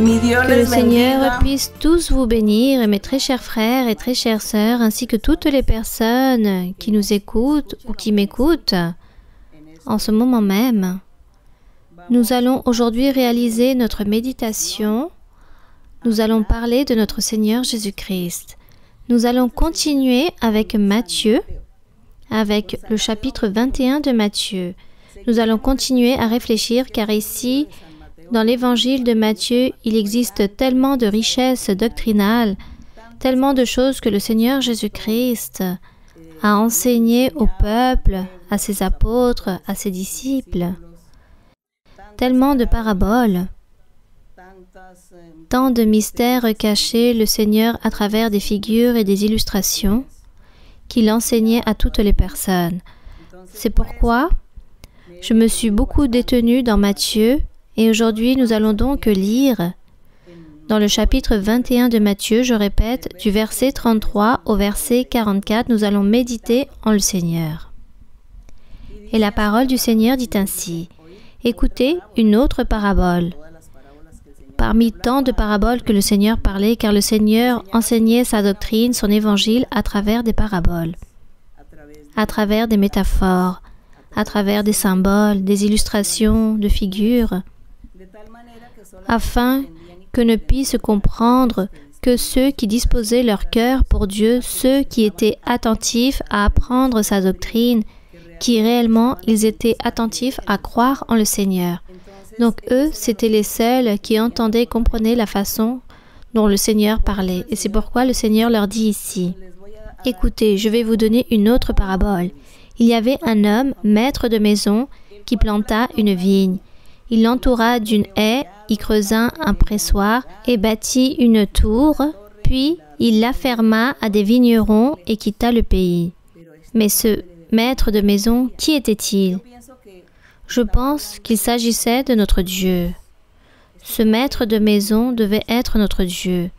Que le Seigneur puisse tous vous bénir, et mes très chers frères et très chères sœurs, ainsi que toutes les personnes qui nous écoutent ou qui m'écoutent en ce moment même. Nous allons aujourd'hui réaliser notre méditation. Nous allons parler de notre Seigneur Jésus-Christ. Nous allons continuer avec Matthieu, avec le chapitre 21 de Matthieu. Nous allons continuer à réfléchir car ici, dans l'évangile de Matthieu, il existe tellement de richesses doctrinales, tellement de choses que le Seigneur Jésus-Christ a enseignées au peuple, à ses apôtres, à ses disciples. Tellement de paraboles, tant de mystères cachés, le Seigneur à travers des figures et des illustrations qu'il enseignait à toutes les personnes. C'est pourquoi je me suis beaucoup détenue dans Matthieu et aujourd'hui nous allons donc lire dans le chapitre 21 de Matthieu, je répète, du verset 33 au verset 44, nous allons méditer en le Seigneur. Et la parole du Seigneur dit ainsi: écoutez une autre parabole. Parmi tant de paraboles que le Seigneur parlait, car le Seigneur enseignait sa doctrine, son évangile à travers des paraboles, à travers des métaphores, à travers des symboles, des illustrations de figures, afin que ne puissent comprendre que ceux qui disposaient leur cœur pour Dieu, ceux qui étaient attentifs à apprendre sa doctrine, qui réellement ils étaient attentifs à croire en le Seigneur. Donc eux, c'étaient les seuls qui entendaient et comprenaient la façon dont le Seigneur parlait. Et c'est pourquoi le Seigneur leur dit ici: écoutez, je vais vous donner une autre parabole. Il y avait un homme, maître de maison, qui planta une vigne. Il l'entoura d'une haie, y creusa un pressoir et bâtit une tour, puis il la ferma à des vignerons et quitta le pays. Mais ce maître de maison, qui était-il? Je pense qu'il s'agissait de notre Dieu. Ce maître de maison devait être notre Dieu.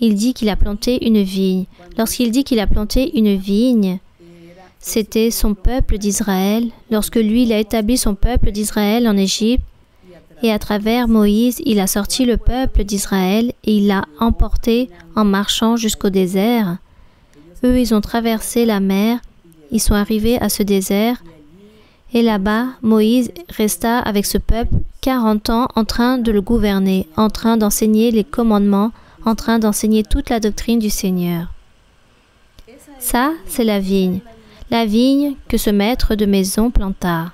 Il dit qu'il a planté une vigne. Lorsqu'il dit qu'il a planté une vigne, c'était son peuple d'Israël, lorsque lui, il a établi son peuple d'Israël en Égypte, et à travers Moïse, il a sorti le peuple d'Israël et il l'a emporté en marchant jusqu'au désert. Eux, ils ont traversé la mer, ils sont arrivés à ce désert, et là-bas, Moïse resta avec ce peuple 40 ans en train de le gouverner, en train d'enseigner les commandements, en train d'enseigner toute la doctrine du Seigneur. Ça, c'est la vigne que ce maître de maison planta.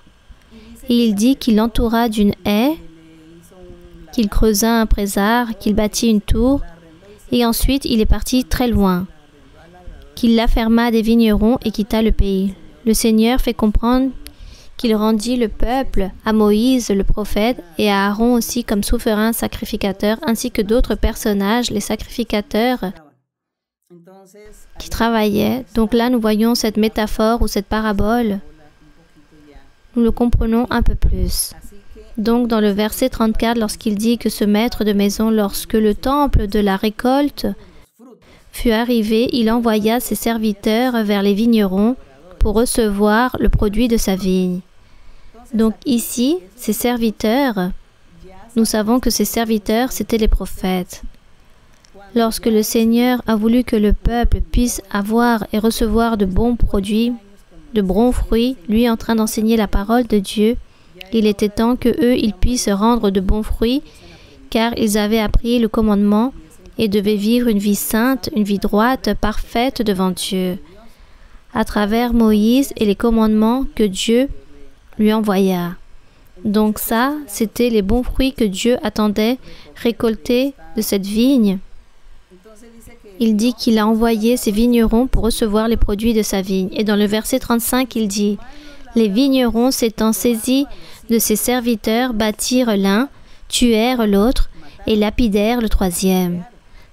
Et il dit qu'il l'entoura d'une haie, qu'il creusa un pressoir, qu'il bâtit une tour, et ensuite il est parti très loin, qu'il la ferma à des vignerons et quitta le pays. Le Seigneur fait comprendre qu'il rendit le peuple à Moïse le prophète et à Aaron aussi comme souverain sacrificateur, ainsi que d'autres personnages, les sacrificateurs qui travaillaient. Donc là, nous voyons cette métaphore ou cette parabole. Nous le comprenons un peu plus. Donc, dans le verset 34, lorsqu'il dit que ce maître de maison, lorsque le temple de la récolte fut arrivé, il envoya ses serviteurs vers les vignerons pour recevoir le produit de sa vigne. Donc ici, ces serviteurs, nous savons que ces serviteurs, c'étaient les prophètes. Lorsque le Seigneur a voulu que le peuple puisse avoir et recevoir de bons produits, de bons fruits, lui en train d'enseigner la parole de Dieu, il était temps que eux, ils puissent rendre de bons fruits, car ils avaient appris le commandement et devaient vivre une vie sainte, une vie droite, parfaite devant Dieu, à travers Moïse et les commandements que Dieu lui envoya. Donc ça, c'était les bons fruits que Dieu attendait récolter de cette vigne. Il dit qu'il a envoyé ses vignerons pour recevoir les produits de sa vigne. Et dans le verset 35, il dit: les vignerons s'étant saisis de ses serviteurs bâtirent l'un, tuèrent l'autre et lapidèrent le troisième.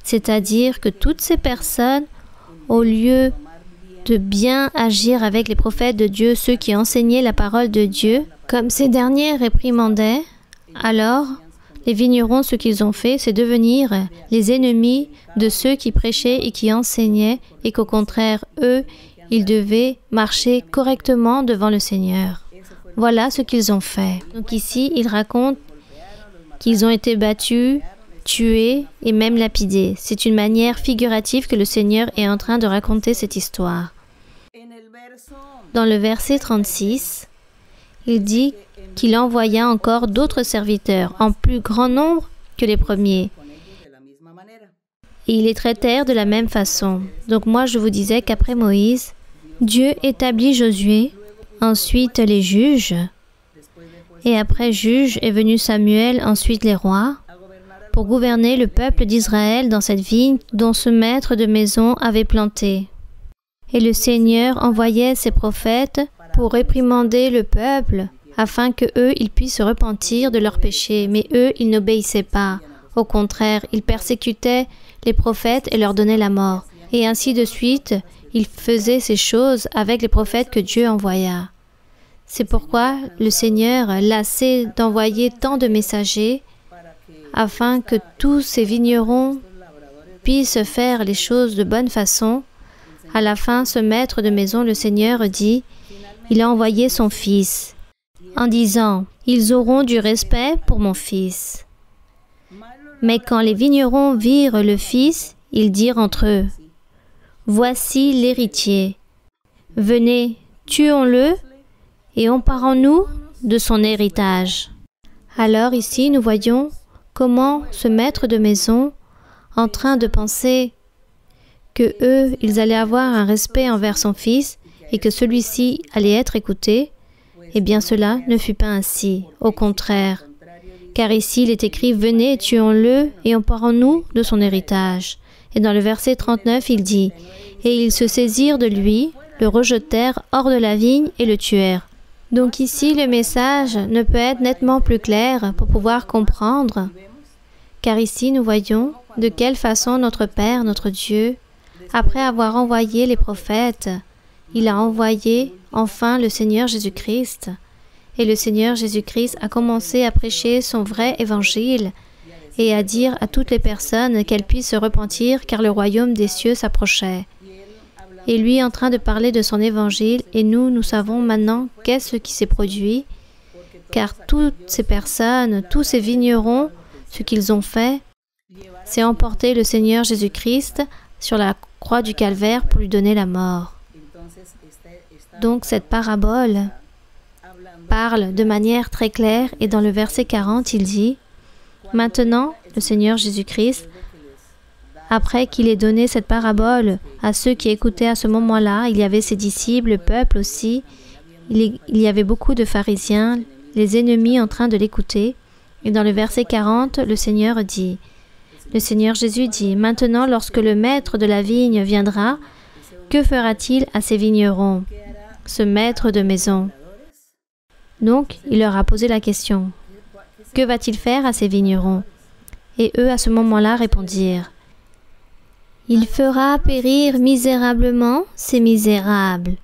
C'est-à-dire que toutes ces personnes, au lieu de bien agir avec les prophètes de Dieu, ceux qui enseignaient la parole de Dieu, comme ces derniers réprimandaient, alors les vignerons, ce qu'ils ont fait, c'est devenir les ennemis de ceux qui prêchaient et qui enseignaient, et qu'au contraire, eux, ils devaient marcher correctement devant le Seigneur. Voilà ce qu'ils ont fait. Donc ici, il raconte qu'ils ont été battus, tués et même lapidés. C'est une manière figurative que le Seigneur est en train de raconter cette histoire. Dans le verset 36, il dit qu'il envoya encore d'autres serviteurs en plus grand nombre que les premiers. Et ils les traitèrent de la même façon. Donc moi je vous disais qu'après Moïse, Dieu établit Josué, ensuite les juges, et après juges est venu Samuel, ensuite les rois, pour gouverner le peuple d'Israël dans cette vigne dont ce maître de maison avait planté. Et le Seigneur envoyait ses prophètes pour réprimander le peuple, afin que eux ils puissent se repentir de leurs péchés. Mais eux, ils n'obéissaient pas. Au contraire, ils persécutaient les prophètes et leur donnaient la mort. Et ainsi de suite, ils faisaient ces choses avec les prophètes que Dieu envoya. C'est pourquoi le Seigneur, lassé d'envoyer tant de messagers, afin que tous ces vignerons puissent faire les choses de bonne façon, à la fin, ce maître de maison, le Seigneur, dit, il a envoyé son fils, en disant, ils auront du respect pour mon fils. Mais quand les vignerons virent le fils, ils dirent entre eux, voici l'héritier. Venez, tuons-le et emparons-nous de son héritage. Alors ici, nous voyons comment ce maître de maison, en train de penser que eux, ils allaient avoir un respect envers son fils et que celui-ci allait être écouté, eh bien cela ne fut pas ainsi, au contraire. Car ici, il est écrit, venez, tuons-le et emparons-nous de son héritage. Et dans le verset 39, il dit, et ils se saisirent de lui, le rejetèrent hors de la vigne et le tuèrent. Donc ici, le message ne peut être nettement plus clair pour pouvoir comprendre, car ici, nous voyons de quelle façon notre Père, notre Dieu, après avoir envoyé les prophètes, il a envoyé enfin le Seigneur Jésus-Christ. Et le Seigneur Jésus-Christ a commencé à prêcher son vrai évangile et à dire à toutes les personnes qu'elles puissent se repentir car le royaume des cieux s'approchait. Et lui est en train de parler de son évangile et nous savons maintenant qu'est-ce qui s'est produit car toutes ces personnes, tous ces vignerons, ce qu'ils ont fait, c'est emporter le Seigneur Jésus-Christ sur la croix du calvaire pour lui donner la mort. Donc cette parabole parle de manière très claire et dans le verset 40, il dit « Maintenant, le Seigneur Jésus-Christ, après qu'il ait donné cette parabole à ceux qui écoutaient à ce moment-là, il y avait ses disciples, le peuple aussi, il y avait beaucoup de pharisiens, les ennemis en train de l'écouter. Et dans le verset 40, le Seigneur Jésus dit « Maintenant, lorsque le maître de la vigne viendra, que fera-t-il à ces vignerons, ce maître de maison ?» Donc, il leur a posé la question « Que va-t-il faire à ces vignerons ?» Et eux, à ce moment-là, répondirent « Il fera périr misérablement ces misérables,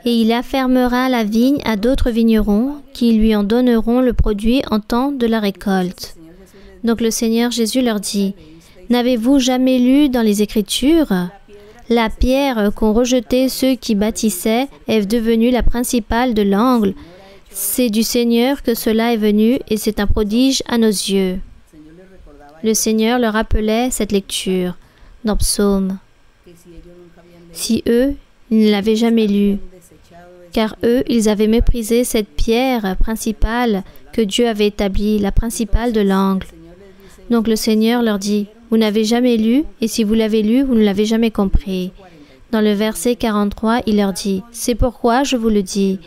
et il affermera la vigne à d'autres vignerons qui lui en donneront le produit en temps de la récolte. » Donc le Seigneur Jésus leur dit « N'avez-vous jamais lu dans les Écritures ? La pierre qu'ont rejetée ceux qui bâtissaient est devenue la principale de l'angle. C'est du Seigneur que cela est venu et c'est un prodige à nos yeux. » Le Seigneur leur rappelait cette lecture dans Psaume. Si eux, ils ne l'avaient jamais lu, car eux, ils avaient méprisé cette pierre principale que Dieu avait établie, la principale de l'angle. Donc le Seigneur leur dit, « Vous n'avez jamais lu, et si vous l'avez lu, vous ne l'avez jamais compris. » Dans le verset 43, il leur dit, « C'est pourquoi je vous le dis,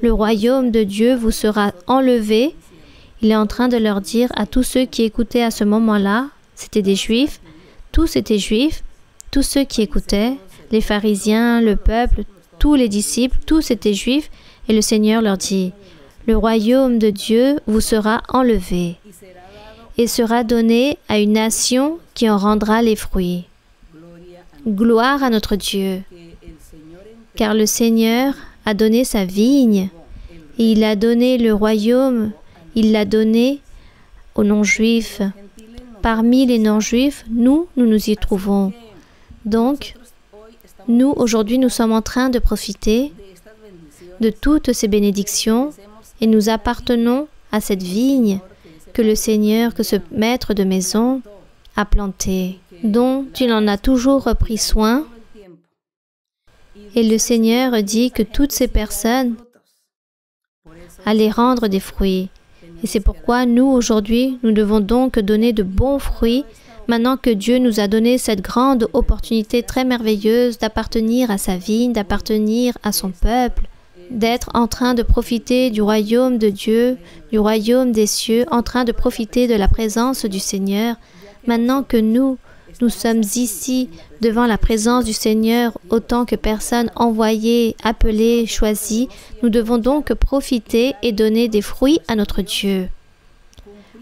le royaume de Dieu vous sera enlevé. » Il est en train de leur dire à tous ceux qui écoutaient à ce moment-là, c'était des Juifs, tous étaient Juifs, tous ceux qui écoutaient, les pharisiens, le peuple, tous les disciples, tous étaient Juifs, et le Seigneur leur dit, « Le royaume de Dieu vous sera enlevé et sera donné à une nation qui en rendra les fruits. » Gloire à notre Dieu, car le Seigneur a donné sa vigne, et il a donné le royaume, il l'a donné aux non-juifs. Parmi les non-juifs, nous nous y trouvons. Donc, nous, aujourd'hui, nous sommes en train de profiter de toutes ces bénédictions et nous appartenons à cette vigne que le Seigneur, que ce maître de maison a planté, dont il en a toujours pris soin. Et le Seigneur dit que toutes ces personnes allaient rendre des fruits. Et c'est pourquoi nous, aujourd'hui, nous devons donc donner de bons fruits, maintenant que Dieu nous a donné cette grande opportunité très merveilleuse d'appartenir à sa vigne, d'appartenir à son peuple, d'être en train de profiter du royaume de Dieu, du royaume des cieux, en train de profiter de la présence du Seigneur. Maintenant que nous sommes ici devant la présence du Seigneur, autant que personnes envoyées, appelées, choisies, nous devons donc profiter et donner des fruits à notre Dieu.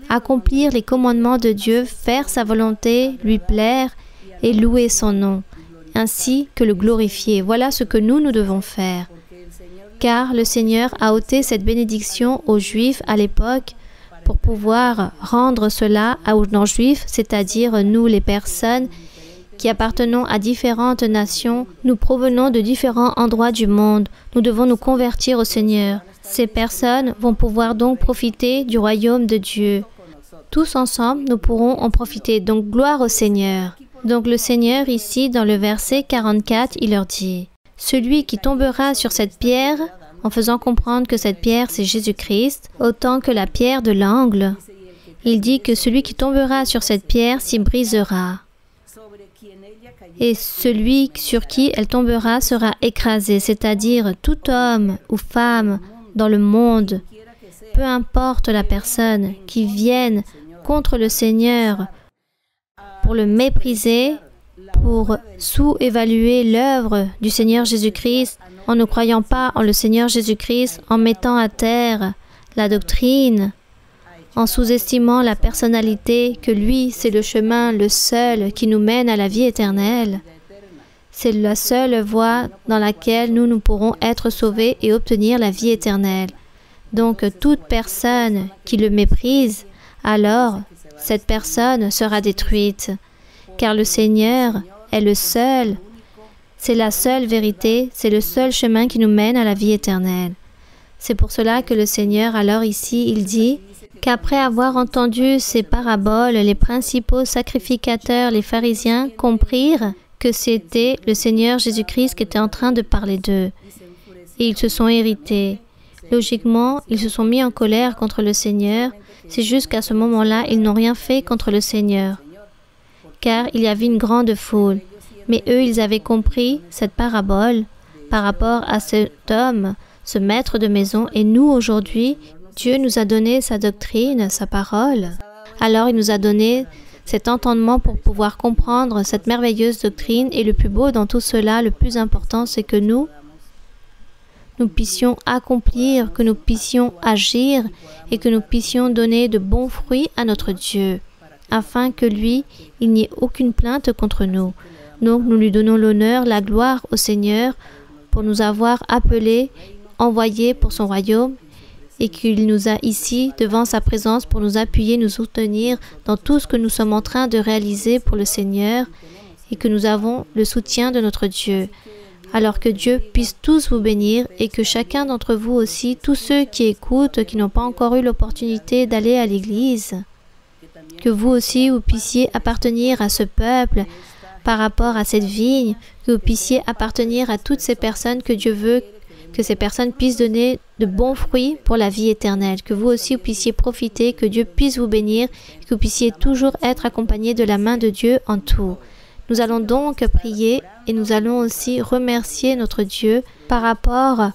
Accomplir les commandements de Dieu, faire sa volonté, lui plaire et louer son nom, ainsi que le glorifier. Voilà ce que nous devons faire. Car le Seigneur a ôté cette bénédiction aux Juifs à l'époque pour pouvoir rendre cela aux non-Juifs, c'est-à-dire nous les personnes qui appartenons à différentes nations, nous provenons de différents endroits du monde. Nous devons nous convertir au Seigneur. Ces personnes vont pouvoir donc profiter du royaume de Dieu. Tous ensemble, nous pourrons en profiter. Donc, gloire au Seigneur. Donc, le Seigneur, ici, dans le verset 44, il leur dit, « Celui qui tombera sur cette pierre, en faisant comprendre que cette pierre, c'est Jésus-Christ, autant que la pierre de l'angle, il dit que celui qui tombera sur cette pierre s'y brisera. Et celui sur qui elle tombera sera écrasé, c'est-à-dire tout homme ou femme dans le monde, peu importe la personne qui vienne contre le Seigneur pour le mépriser, pour sous-évaluer l'œuvre du Seigneur Jésus-Christ, en ne croyant pas en le Seigneur Jésus-Christ, en mettant à terre la doctrine, en sous-estimant la personnalité, que lui, c'est le chemin, le seul qui nous mène à la vie éternelle. C'est la seule voie dans laquelle nous pourrons être sauvés et obtenir la vie éternelle. Donc, toute personne qui le méprise, alors cette personne sera détruite, car le Seigneur est le seul, c'est la seule vérité, c'est le seul chemin qui nous mène à la vie éternelle. C'est pour cela que le Seigneur, alors ici, il dit qu'après avoir entendu ces paraboles, les principaux sacrificateurs, les pharisiens, comprirent que c'était le Seigneur Jésus-Christ qui était en train de parler d'eux. Et ils se sont irrités. Logiquement, ils se sont mis en colère contre le Seigneur. C'est juste qu'à ce moment-là, ils n'ont rien fait contre le Seigneur, car il y avait une grande foule. Mais eux, ils avaient compris cette parabole par rapport à cet homme, ce maître de maison. Et nous, aujourd'hui, Dieu nous a donné sa doctrine, sa parole. Alors, il nous a donné cet entendement pour pouvoir comprendre cette merveilleuse doctrine. Et le plus beau dans tout cela, le plus important, c'est que nous puissions accomplir, que nous puissions agir et que nous puissions donner de bons fruits à notre Dieu, afin que lui, il n'y ait aucune plainte contre nous. Donc, nous lui donnons l'honneur, la gloire au Seigneur pour nous avoir appelés, envoyés pour son royaume, et qu'il nous a ici devant sa présence pour nous appuyer, nous soutenir dans tout ce que nous sommes en train de réaliser pour le Seigneur, et que nous avons le soutien de notre Dieu. Alors que Dieu puisse tous vous bénir et que chacun d'entre vous aussi, tous ceux qui écoutent, qui n'ont pas encore eu l'opportunité d'aller à l'église, que vous aussi, vous puissiez appartenir à ce peuple par rapport à cette vigne, que vous puissiez appartenir à toutes ces personnes que Dieu veut, que ces personnes puissent donner de bons fruits pour la vie éternelle, que vous aussi vous puissiez profiter, que Dieu puisse vous bénir, que vous puissiez toujours être accompagnés de la main de Dieu en tout. Nous allons donc prier et nous allons aussi remercier notre Dieu par rapport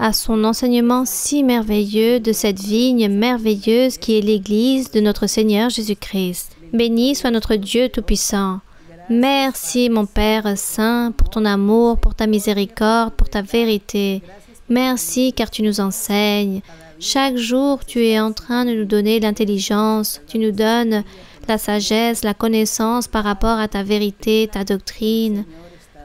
à son enseignement si merveilleux de cette vigne merveilleuse qui est l'Église de notre Seigneur Jésus-Christ. Béni soit notre Dieu Tout-Puissant. Merci mon Père Saint pour ton amour, pour ta miséricorde, pour ta vérité. Merci car tu nous enseignes. Chaque jour, tu es en train de nous donner l'intelligence, tu nous donnes la sagesse, la connaissance par rapport à ta vérité, ta doctrine.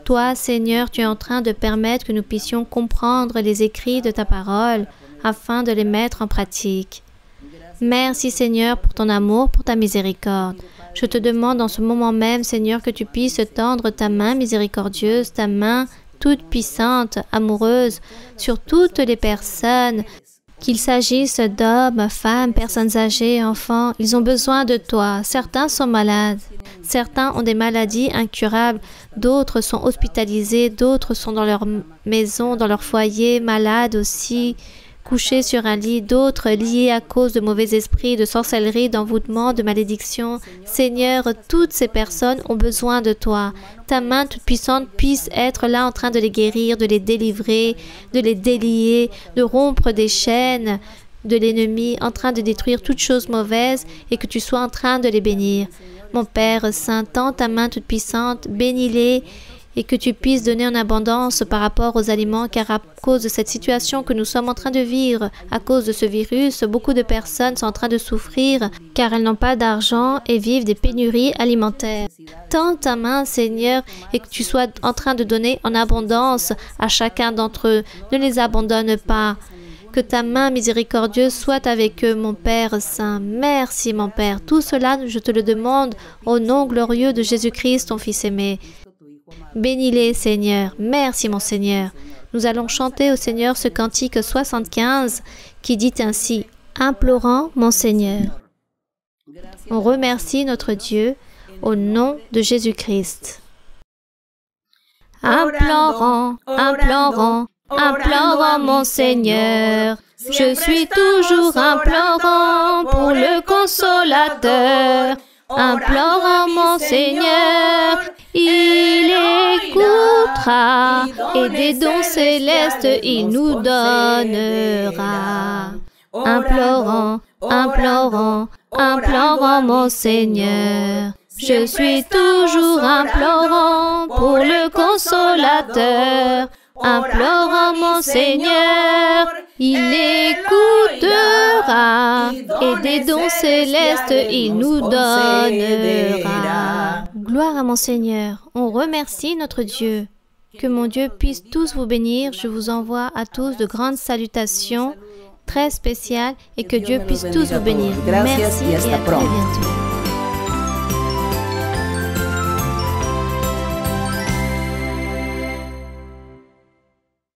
Toi, Seigneur, tu es en train de permettre que nous puissions comprendre les écrits de ta parole afin de les mettre en pratique. Merci, Seigneur, pour ton amour, pour ta miséricorde. Je te demande en ce moment même, Seigneur, que tu puisses tendre ta main miséricordieuse, ta main toute puissante, amoureuse, sur toutes les personnes Qu'il s'agisse d'hommes, femmes, personnes âgées, enfants, ils ont besoin de toi. Certains sont malades. Certains ont des maladies incurables. D'autres sont hospitalisés. D'autres sont dans leur maison, dans leur foyer, malades aussi, couchés sur un lit. D'autres liés à cause de mauvais esprits, de sorcellerie, d'envoûtement, de malédiction. Seigneur, toutes ces personnes ont besoin de toi. Ta main toute puissante puisse être là en train de les guérir, de les délivrer, de les délier, de rompre des chaînes de l'ennemi, en train de détruire toutes choses mauvaises et que tu sois en train de les bénir. Mon Père Saint, tends ta main toute puissante, bénis-les et que tu puisses donner en abondance par rapport aux aliments, car à cause de cette situation que nous sommes en train de vivre, à cause de ce virus, beaucoup de personnes sont en train de souffrir car elles n'ont pas d'argent et vivent des pénuries alimentaires. Tends ta main, Seigneur, et que tu sois en train de donner en abondance à chacun d'entre eux. Ne les abandonne pas. Que ta main miséricordieuse soit avec eux, mon Père Saint. Merci, mon Père. Tout cela, je te le demande au nom glorieux de Jésus-Christ, ton Fils aimé. Bénis-les, Seigneur. Merci, mon Seigneur. Nous allons chanter au Seigneur ce cantique 75 qui dit ainsi, « Implorant mon Seigneur ». On remercie notre Dieu au nom de Jésus-Christ. Implorant, implorant, implorant mon Seigneur, je suis toujours implorant pour le Consolateur. Implorant mon Seigneur, il écoutera et des dons célestes il nous donnera. Implorant, implorant, implorant mon Seigneur, je suis toujours implorant pour le Consolateur. Implorant mon Seigneur, il écoutera et des dons célestes il nous donnera. Gloire à mon Seigneur, on remercie notre Dieu. Que mon Dieu puisse tous vous bénir. Je vous envoie à tous de grandes salutations très spéciales et que Dieu puisse tous vous bénir. Merci et à très bientôt.